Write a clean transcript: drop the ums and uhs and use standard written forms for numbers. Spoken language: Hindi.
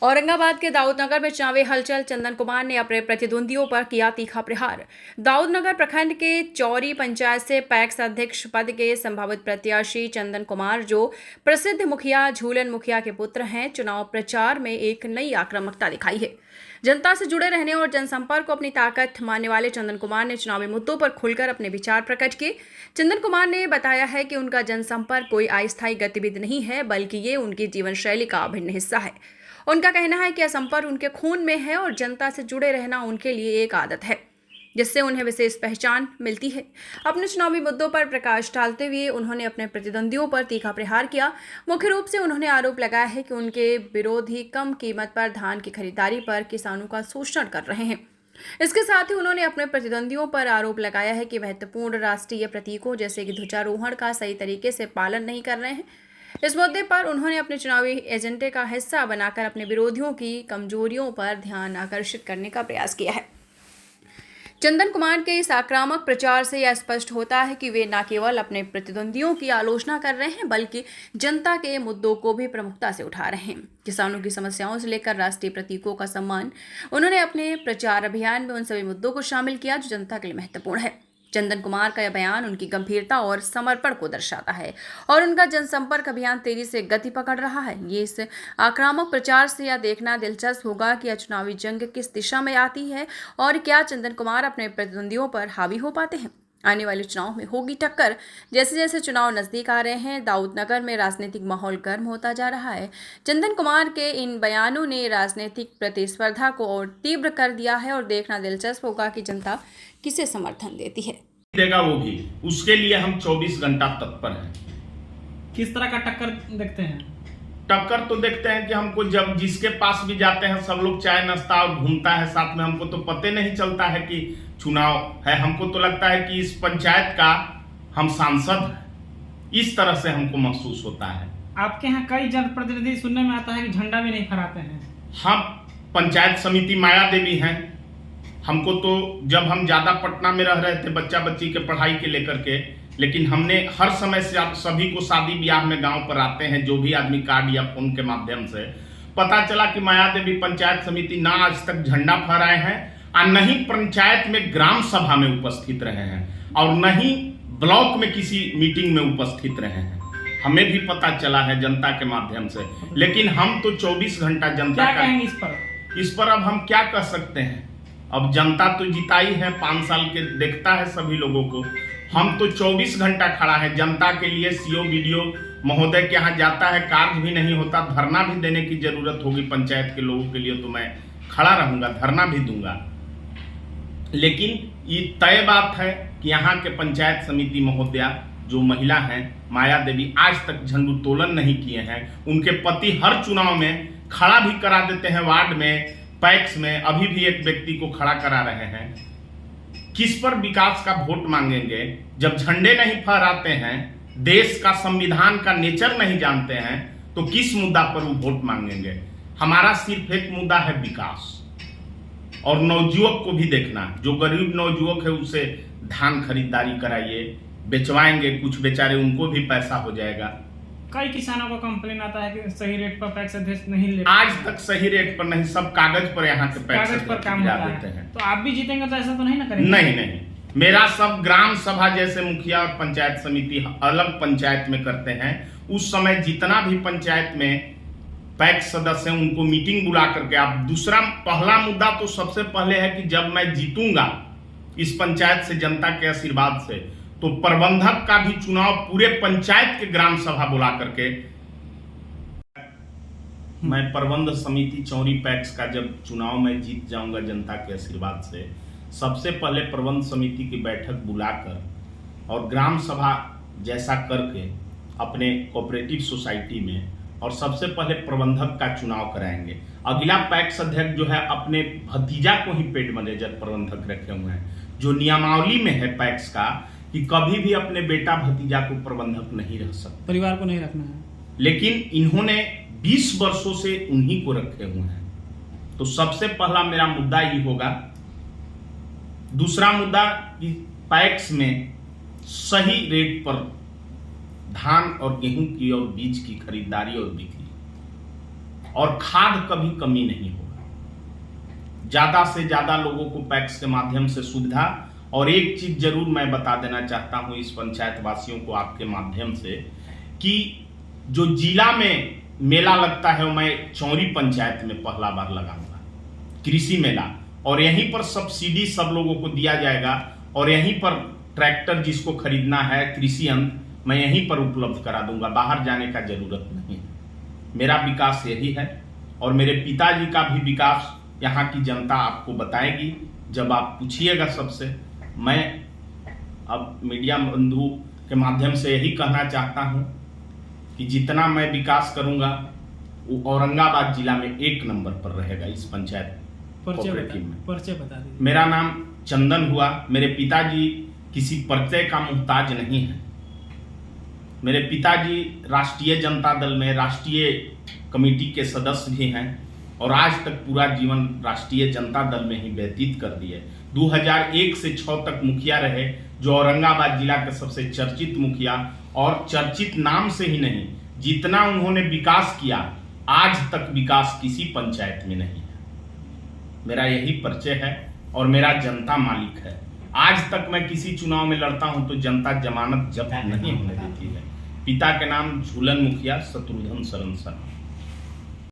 औरंगाबाद के दाऊदनगर में चुनावी हलचल। चंदन कुमार ने अपने प्रतिद्वंदियों पर किया तीखा प्रहार। दाऊदनगर प्रखंड के चौरी पंचायत से पैक्स अध्यक्ष पद के संभावित प्रत्याशी चंदन कुमार, जो प्रसिद्ध मुखिया झूलन मुखिया के पुत्र हैं, चुनाव प्रचार में एक नई आक्रामकता दिखाई है। जनता से जुड़े रहने और जनसंपर्क को अपनी ताकत मानने वाले चंदन कुमार ने चुनावी मुद्दों पर खुलकर अपने विचार प्रकट किए। चंदन कुमार ने बताया है कि उनका जनसंपर्क कोई अस्थायी गतिविधि नहीं है, बल्कि ये उनकी जीवन शैली का अभिन्न हिस्सा है। उनका कहना है कि यह संपर्क उनके खून में है और जनता से जुड़े रहना उनके लिए एक आदत है, जिससे उन्हें विशेष पहचान मिलती है। अपने चुनावी मुद्दों पर प्रकाश डालते हुए उन्होंने अपने प्रतिद्वंदियों पर तीखा प्रहार किया। मुख्य रूप से उन्होंने आरोप लगाया है कि उनके विरोधी कम कीमत पर धान की खरीदारी पर किसानों का शोषण कर रहे हैं। इसके साथ ही उन्होंने अपने प्रतिद्वंदियों पर आरोप लगाया है कि महत्वपूर्ण राष्ट्रीय प्रतीकों जैसे कि ध्वजारोहण का सही तरीके से पालन नहीं कर रहे हैं। इस मुद्दे पर उन्होंने अपने चुनावी एजेंडे का हिस्सा बनाकर अपने विरोधियों की कमजोरियों पर ध्यान आकर्षित करने का प्रयास किया है। चंदन कुमार के इस आक्रामक प्रचार से यह स्पष्ट होता है कि वे न केवल अपने प्रतिद्वंदियों की आलोचना कर रहे हैं, बल्कि जनता के मुद्दों को भी प्रमुखता से उठा रहे हैं। किसानों की समस्याओं से लेकर राष्ट्रीय प्रतीकों का सम्मान, उन्होंने अपने प्रचार अभियान में उन सभी मुद्दों को शामिल किया जो जनता के लिए महत्वपूर्ण है। चंदन कुमार का यह बयान उनकी गंभीरता और समर्पण को दर्शाता है और उनका जनसंपर्क अभियान तेजी से गति पकड़ रहा है। ये इस आक्रामक प्रचार से यह देखना दिलचस्प होगा कि यह चुनावी जंग किस दिशा में आती है और क्या चंदन कुमार अपने प्रतिद्वंदियों पर हावी हो पाते हैं। आने वाले चुनाव में होगी टक्कर। जैसे जैसे चुनाव नजदीक आ रहे हैं, दाऊदनगर में राजनीतिक माहौल गर्म होता जा रहा है। चंदन कुमार के इन बयानों ने राजनीतिक प्रतिस्पर्धा को और तीव्र कर दिया है और देखना दिलचस्प होगा कि जनता किसे समर्थन देती है। देगा वो भी, उसके लिए हम 24 घंटा तत्पर हैं। किस तरह का टक्कर देखते हैं? टक्कर तो देखते हैं कि हमको जब जिसके पास भी जाते हैं सब लोग चाय नाश्ता और घूमता है साथ में, हमको तो पते नहीं चलता है कि चुनाव है। हमको तो लगता है कि इस पंचायत का हम सांसद हैं, इस तरह से हमको महसूस होता है। आपके यहाँ कई जनप्रतिनिधि सुनने में आता है कि झंडा भी नहीं फहराते हैं। हम पंचायत समिति माया देवी हैं। हमको तो जब हम ज्यादा पटना में रह रहे थे बच्चा बच्ची के पढ़ाई के लेकर के, लेकिन हमने हर समय से सभी को शादी ब्याह में गांव पर आते हैं, जो भी आदमी कार्ड या फोन के माध्यम से पता चला कि माया देवी पंचायत समिति ना आज तक झंडा फहराए हैं और न ही पंचायत में ग्राम सभा में उपस्थित रहे हैं और न ही ब्लॉक में किसी मीटिंग में उपस्थित रहे हैं। हमें भी पता चला है जनता के माध्यम से, लेकिन हम तो 24 घंटा जनता क्या का कहेंगे इस पर अब हम क्या कर सकते हैं। अब जनता तो जिताई है, 5 साल के देखता है सभी लोगों को। हम तो 24 घंटा खड़ा है जनता के लिए। सीओ वीडियो महोदय के यहाँ जाता है, कार्य भी नहीं होता, धरना भी देने की जरूरत होगी पंचायत के लोगों के लिए तो मैं खड़ा रहूंगा, धरना भी दूंगा। लेकिन ये तय बात है कि यहाँ के पंचायत समिति महोदया जो महिला हैं माया देवी, आज तक झंडोत्तोलन नहीं किए हैं। उनके पति हर चुनाव में खड़ा भी करा देते हैं, वार्ड में, पैक्स में अभी भी एक व्यक्ति को खड़ा करा रहे हैं। किस पर विकास का वोट मांगेंगे जब झंडे नहीं फहराते हैं, देश का संविधान का नेचर नहीं जानते हैं, तो किस मुद्दा पर वो वोट मांगेंगे। हमारा सिर्फ एक मुद्दा है विकास और नवयुवक को भी देखना। जो गरीब नवयुवक है उससे धान खरीदारी कराइए, बेचवाएंगे कुछ, बेचारे उनको भी पैसा हो जाएगा। कई किसानों का कंप्लेन आता है कि सही रेट पर पैक्स अध्यक्ष नहीं ले, आज तक सही रेट पर नहीं, सब कागज पर यहाँ के पैक्स कागज पर काम होता देते हैं। तो आप भी जीतेंगे तो ऐसा तो नहीं ना करेंगे? नहीं, मेरा सब ग्राम सभा जैसे मुखिया और पंचायत समिति अलग पंचायत में करते हैं। उस समय जितना भी पंचायत में पैक्स सदस्य हैं उनको मीटिंग बुला करके, आप दूसरा पहला मुद्दा तो सबसे पहले है कि जब मैं जीतूंगा इस पंचायत से जनता के आशीर्वाद से, तो प्रबंधक का भी चुनाव पूरे पंचायत के ग्राम सभा बुला करके, मैं प्रबंध समिति चौरी पैक्स का जब चुनाव में जीत जाऊंगा जनता के आशीर्वाद से, सबसे पहले प्रबंध समिति की बैठक बुलाकर और ग्राम सभा जैसा करके अपने कोऑपरेटिव सोसाइटी में, और सबसे पहले प्रबंधक का चुनाव कराएंगे। अगला पैक्स अध्यक्ष जो है अपने भतीजा को ही पेड मैनेजर प्रबंधक रखे हुए हैं, जो नियमावली में है पैक्स का कि कभी भी अपने बेटा भतीजा को प्रबंधक नहीं रख सकते, परिवार को नहीं रखना है। लेकिन इन्होंने 20 वर्षों से उन्हीं को रखे हुए हैं। तो सबसे पहला मेरा मुद्दा ये होगा। दूसरा मुद्दा कि पैक्स में सही रेट पर धान और गेहूं की और बीज की खरीदारी और बिक्री, और खाद कभी कमी नहीं होगा। ज्यादा से ज्यादा लोगों को पैक्स के माध्यम से सुविधा। और एक चीज जरूर मैं बता देना चाहता हूं इस पंचायत वासियों को आपके माध्यम से कि जो जिला में मेला लगता है वो मैं चौरी पंचायत में पहला बार लगाऊंगा, कृषि मेला। और यहीं पर सब्सिडी सब लोगों को दिया जाएगा और यहीं पर ट्रैक्टर जिसको खरीदना है, कृषि यंत्र मैं यहीं पर उपलब्ध करा दूंगा, बाहर जाने का जरूरत नहीं है। मेरा विकास यही है और मेरे पिताजी का भी विकास यहाँ की जनता आपको बताएगी जब आप पूछिएगा सबसे। मैं अब मीडिया बंधु के माध्यम से यही कहना चाहता हूं कि जितना मैं विकास करूंगा वो औरंगाबाद जिला में 1 नंबर पर रहेगा इस पंचायत कोऑपरेटिव में। परिचय बता दीजिए। मेरा नाम चंदन हुआ। मेरे पिताजी किसी परिचय का मुहताज नहीं है। मेरे पिताजी राष्ट्रीय जनता दल में राष्ट्रीय कमेटी के सदस्य भी हैं और आज तक पूरा जीवन राष्ट्रीय जनता दल में ही व्यतीत कर दिए। 2001 से 6 तक मुखिया रहे, जो औरंगाबाद जिला के सबसे चर्चित मुखिया, और चर्चित नाम से ही नहीं, जितना उन्होंने विकास किया आज तक विकास किसी पंचायत में नहीं है। मेरा यही परिचय है और मेरा जनता मालिक है। आज तक मैं किसी चुनाव में लड़ता हूं तो जनता जमानत जब्त नहीं होने देती है। पिता के नाम झूलन मुखिया, शत्रुघ्न शरण शर्मा।